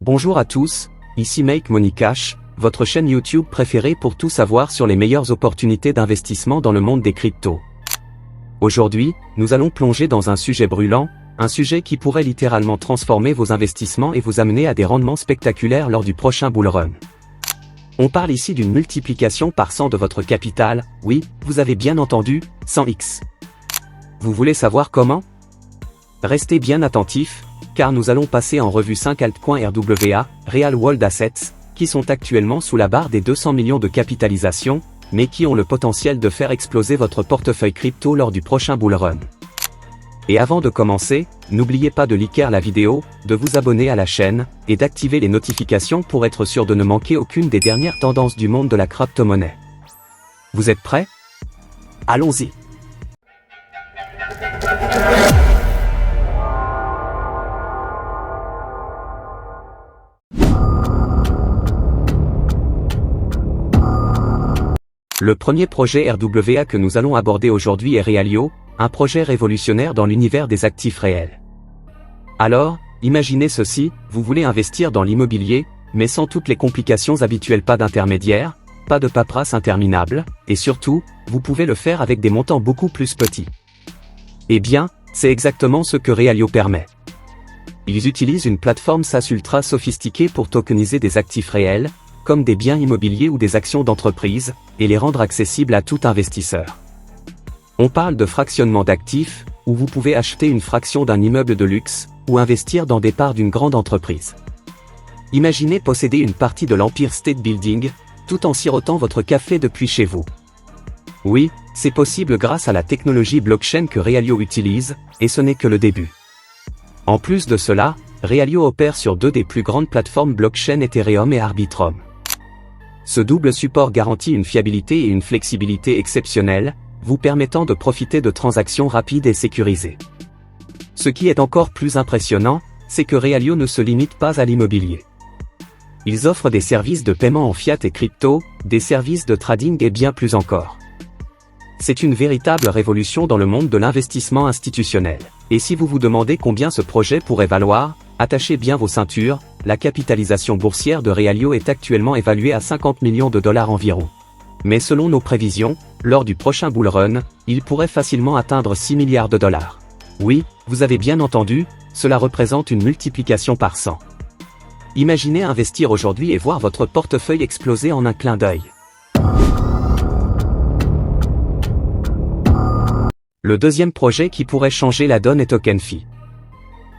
Bonjour à tous, ici Make Money Cash, votre chaîne YouTube préférée pour tout savoir sur les meilleures opportunités d'investissement dans le monde des cryptos. Aujourd'hui, nous allons plonger dans un sujet brûlant, un sujet qui pourrait littéralement transformer vos investissements et vous amener à des rendements spectaculaires lors du prochain bull run. On parle ici d'une multiplication par 100 de votre capital, oui, vous avez bien entendu, 100x. Vous voulez savoir comment? Restez bien attentifs, car nous allons passer en revue 5 altcoins RWA, Real World Assets, qui sont actuellement sous la barre des 200 millions de capitalisation, mais qui ont le potentiel de faire exploser votre portefeuille crypto lors du prochain bull run. Et avant de commencer, n'oubliez pas de liker la vidéo, de vous abonner à la chaîne, et d'activer les notifications pour être sûr de ne manquer aucune des dernières tendances du monde de la crypto-monnaie. Vous êtes prêts? Allons-y! Le premier projet RWA que nous allons aborder aujourd'hui est Realio, un projet révolutionnaire dans l'univers des actifs réels. Alors, imaginez ceci, vous voulez investir dans l'immobilier, mais sans toutes les complications habituelles, pas d'intermédiaire, pas de paperasse interminable, et surtout, vous pouvez le faire avec des montants beaucoup plus petits. Eh bien, c'est exactement ce que Realio permet. Ils utilisent une plateforme SaaS ultra sophistiquée pour tokeniser des actifs réels, comme des biens immobiliers ou des actions d'entreprise, et les rendre accessibles à tout investisseur. On parle de fractionnement d'actifs, où vous pouvez acheter une fraction d'un immeuble de luxe, ou investir dans des parts d'une grande entreprise. Imaginez posséder une partie de l'Empire State Building, tout en sirotant votre café depuis chez vous. Oui, c'est possible grâce à la technologie blockchain que Realio utilise, et ce n'est que le début. En plus de cela, Realio opère sur deux des plus grandes plateformes blockchain Ethereum et Arbitrum. Ce double support garantit une fiabilité et une flexibilité exceptionnelles, vous permettant de profiter de transactions rapides et sécurisées. Ce qui est encore plus impressionnant, c'est que Realio ne se limite pas à l'immobilier. Ils offrent des services de paiement en fiat et crypto, des services de trading et bien plus encore. C'est une véritable révolution dans le monde de l'investissement institutionnel. Et si vous vous demandez combien ce projet pourrait valoir, attachez bien vos ceintures, la capitalisation boursière de Realio est actuellement évaluée à 50 millions de dollars environ. Mais selon nos prévisions, lors du prochain bull run, il pourrait facilement atteindre 6 milliards de dollars. Oui, vous avez bien entendu, cela représente une multiplication par 100. Imaginez investir aujourd'hui et voir votre portefeuille exploser en un clin d'œil. Le deuxième projet qui pourrait changer la donne est TokenFi.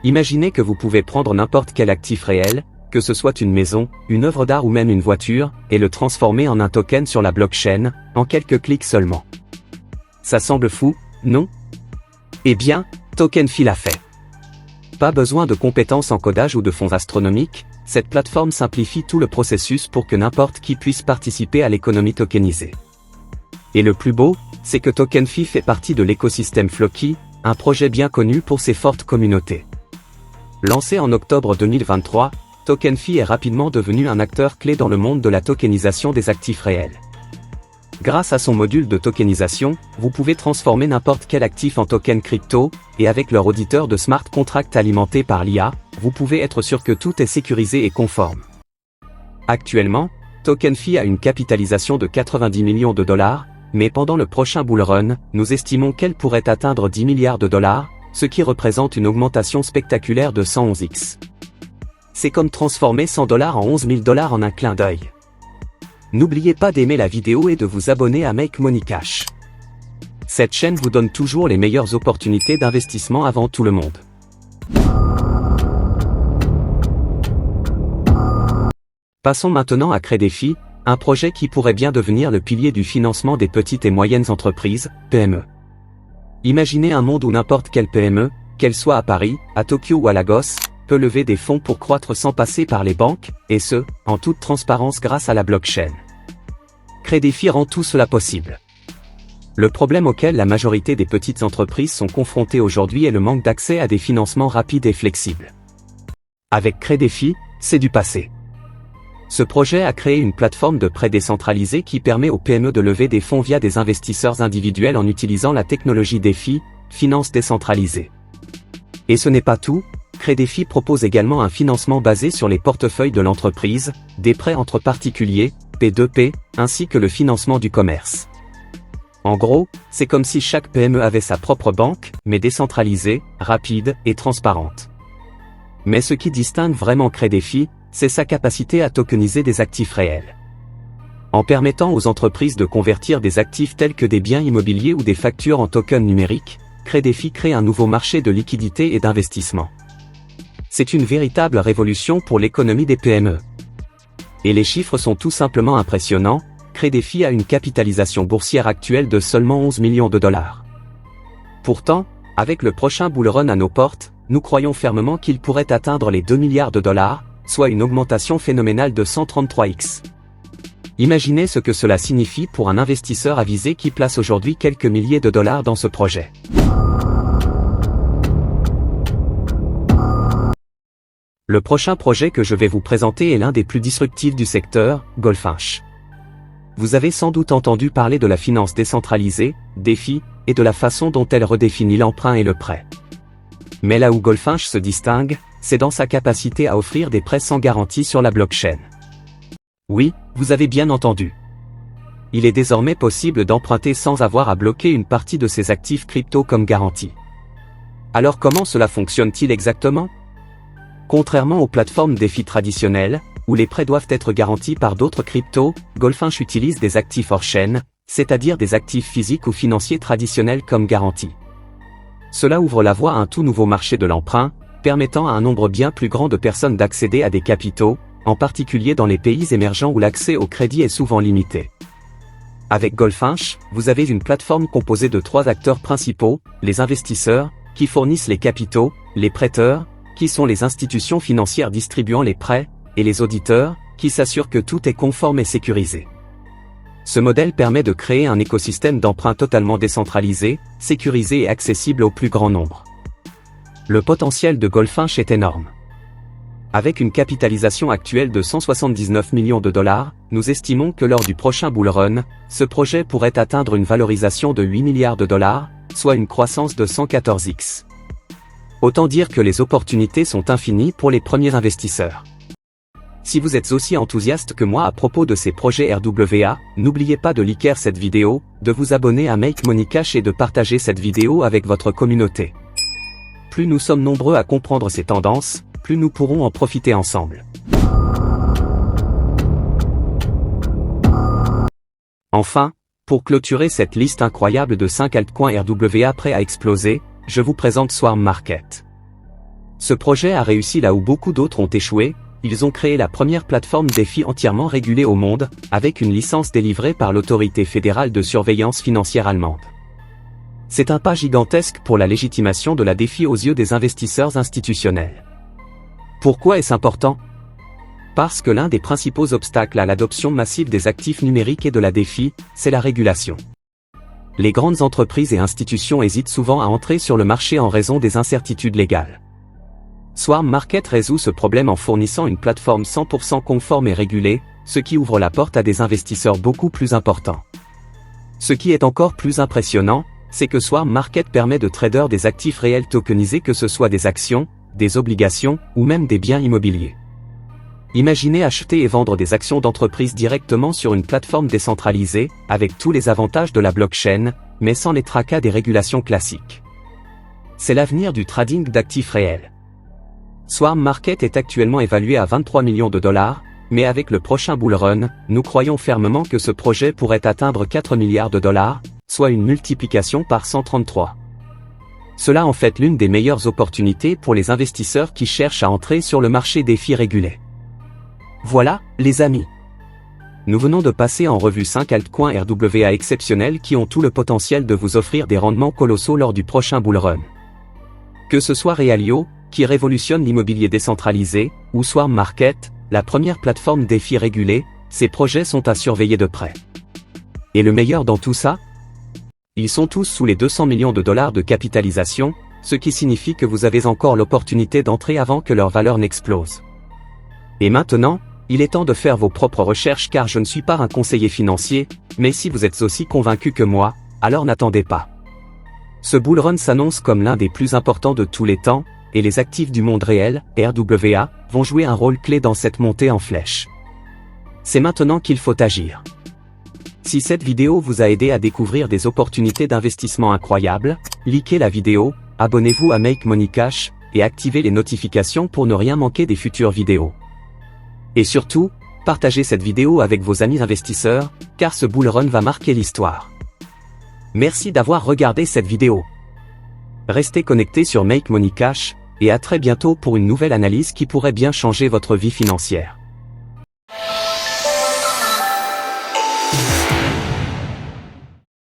Imaginez que vous pouvez prendre n'importe quel actif réel, que ce soit une maison, une œuvre d'art ou même une voiture, et le transformer en un token sur la blockchain, en quelques clics seulement. Ça semble fou, non? Eh bien, TokenFi l'a fait. Pas besoin de compétences en codage ou de fonds astronomiques, cette plateforme simplifie tout le processus pour que n'importe qui puisse participer à l'économie tokenisée. Et le plus beau, c'est que TokenFi fait partie de l'écosystème Floki, un projet bien connu pour ses fortes communautés. Lancé en octobre 2023, TokenFi est rapidement devenu un acteur clé dans le monde de la tokenisation des actifs réels. Grâce à son module de tokenisation, vous pouvez transformer n'importe quel actif en token crypto, et avec leur auditeur de smart contract alimenté par l'IA, vous pouvez être sûr que tout est sécurisé et conforme. Actuellement, TokenFi a une capitalisation de 90 millions de dollars, mais pendant le prochain bull run, nous estimons qu'elle pourrait atteindre 10 milliards de dollars, ce qui représente une augmentation spectaculaire de 111x. C'est comme transformer 100 dollars en 11 000 dollars en un clin d'œil. N'oubliez pas d'aimer la vidéo et de vous abonner à Make Money Cash. Cette chaîne vous donne toujours les meilleures opportunités d'investissement avant tout le monde. Passons maintenant à Crédéfi, un projet qui pourrait bien devenir le pilier du financement des petites et moyennes entreprises, PME. Imaginez un monde où n'importe quelle PME, qu'elle soit à Paris, à Tokyo ou à Lagos, peut lever des fonds pour croître sans passer par les banques, et ce, en toute transparence grâce à la blockchain. Crédéfi rend tout cela possible. Le problème auquel la majorité des petites entreprises sont confrontées aujourd'hui est le manque d'accès à des financements rapides et flexibles. Avec Crédéfi, c'est du passé. Ce projet a créé une plateforme de prêt décentralisé qui permet aux PME de lever des fonds via des investisseurs individuels en utilisant la technologie DeFi, finance décentralisée. Et ce n'est pas tout, Crédéfi propose également un financement basé sur les portefeuilles de l'entreprise, des prêts entre particuliers, P2P, ainsi que le financement du commerce. En gros, c'est comme si chaque PME avait sa propre banque, mais décentralisée, rapide et transparente. Mais ce qui distingue vraiment Crédéfi, c'est sa capacité à tokeniser des actifs réels. En permettant aux entreprises de convertir des actifs tels que des biens immobiliers ou des factures en tokens numériques, Crédéfi crée un nouveau marché de liquidité et d'investissement. C'est une véritable révolution pour l'économie des PME. Et les chiffres sont tout simplement impressionnants. Crédéfi a une capitalisation boursière actuelle de seulement 11 millions de dollars. Pourtant, avec le prochain bull run à nos portes, nous croyons fermement qu'il pourrait atteindre les 2 milliards de dollars, soit une augmentation phénoménale de 133x. Imaginez ce que cela signifie pour un investisseur avisé qui place aujourd'hui quelques milliers de dollars dans ce projet. Le prochain projet que je vais vous présenter est l'un des plus disruptifs du secteur, Goldfinch. Vous avez sans doute entendu parler de la finance décentralisée, DeFi, et de la façon dont elle redéfinit l'emprunt et le prêt. Mais là où Goldfinch se distingue, c'est dans sa capacité à offrir des prêts sans garantie sur la blockchain. Oui, vous avez bien entendu. Il est désormais possible d'emprunter sans avoir à bloquer une partie de ses actifs crypto comme garantie. Alors comment cela fonctionne-t-il exactement ? Contrairement aux plateformes DeFi traditionnelles, où les prêts doivent être garantis par d'autres cryptos, Goldfinch utilise des actifs hors-chaîne, c'est-à-dire des actifs physiques ou financiers traditionnels comme garantie. Cela ouvre la voie à un tout nouveau marché de l'emprunt, permettant à un nombre bien plus grand de personnes d'accéder à des capitaux, en particulier dans les pays émergents où l'accès au crédit est souvent limité. Avec Goldfinch, vous avez une plateforme composée de 3 acteurs principaux, les investisseurs, qui fournissent les capitaux, les prêteurs, qui sont les institutions financières distribuant les prêts, et les auditeurs, qui s'assurent que tout est conforme et sécurisé. Ce modèle permet de créer un écosystème d'emprunt totalement décentralisé, sécurisé et accessible au plus grand nombre. Le potentiel de Goldfinch est énorme. Avec une capitalisation actuelle de 179 millions de dollars, nous estimons que lors du prochain bull run, ce projet pourrait atteindre une valorisation de 8 milliards de dollars, soit une croissance de 114x. Autant dire que les opportunités sont infinies pour les premiers investisseurs. Si vous êtes aussi enthousiaste que moi à propos de ces projets RWA, n'oubliez pas de liker cette vidéo, de vous abonner à Make Money Cash et de partager cette vidéo avec votre communauté. Plus nous sommes nombreux à comprendre ces tendances, plus nous pourrons en profiter ensemble. Enfin, pour clôturer cette liste incroyable de 5 altcoins RWA prêts à exploser, je vous présente Swarm Market. Ce projet a réussi là où beaucoup d'autres ont échoué. Ils ont créé la première plateforme DeFi entièrement régulée au monde, avec une licence délivrée par l'autorité fédérale de surveillance financière allemande. C'est un pas gigantesque pour la légitimation de la DeFi aux yeux des investisseurs institutionnels. Pourquoi est-ce important ? Parce que l'un des principaux obstacles à l'adoption massive des actifs numériques et de la DeFi, c'est la régulation. Les grandes entreprises et institutions hésitent souvent à entrer sur le marché en raison des incertitudes légales. Swarm Market résout ce problème en fournissant une plateforme 100% conforme et régulée, ce qui ouvre la porte à des investisseurs beaucoup plus importants. Ce qui est encore plus impressionnant, c'est que Swarm Market permet de trader des actifs réels tokenisés, que ce soit des actions, des obligations ou même des biens immobiliers. Imaginez acheter et vendre des actions d'entreprise directement sur une plateforme décentralisée, avec tous les avantages de la blockchain, mais sans les tracas des régulations classiques. C'est l'avenir du trading d'actifs réels. Swarm Market est actuellement évalué à 23 millions de dollars, mais avec le prochain bull run, nous croyons fermement que ce projet pourrait atteindre 4 milliards de dollars, soit une multiplication par 133. Cela en fait l'une des meilleures opportunités pour les investisseurs qui cherchent à entrer sur le marché DeFi régulé. Voilà, les amis. Nous venons de passer en revue 5 altcoins RWA exceptionnels qui ont tout le potentiel de vous offrir des rendements colossaux lors du prochain bull run. Que ce soit Realio, qui révolutionne l'immobilier décentralisé, ou Swarm Market, la première plateforme DeFi régulée, ces projets sont à surveiller de près. Et le meilleur dans tout ça ? Ils sont tous sous les 200 millions de dollars de capitalisation, ce qui signifie que vous avez encore l'opportunité d'entrer avant que leur valeur n'explose. Et maintenant, il est temps de faire vos propres recherches, car je ne suis pas un conseiller financier, mais si vous êtes aussi convaincu que moi, alors n'attendez pas. Ce bull run s'annonce comme l'un des plus importants de tous les temps, et les actifs du monde réel, RWA, vont jouer un rôle clé dans cette montée en flèche. C'est maintenant qu'il faut agir. Si cette vidéo vous a aidé à découvrir des opportunités d'investissement incroyables, likez la vidéo, abonnez-vous à Make Money Cash, et activez les notifications pour ne rien manquer des futures vidéos. Et surtout, partagez cette vidéo avec vos amis investisseurs, car ce bull run va marquer l'histoire. Merci d'avoir regardé cette vidéo. Restez connectés sur Make Money Cash, et à très bientôt pour une nouvelle analyse qui pourrait bien changer votre vie financière.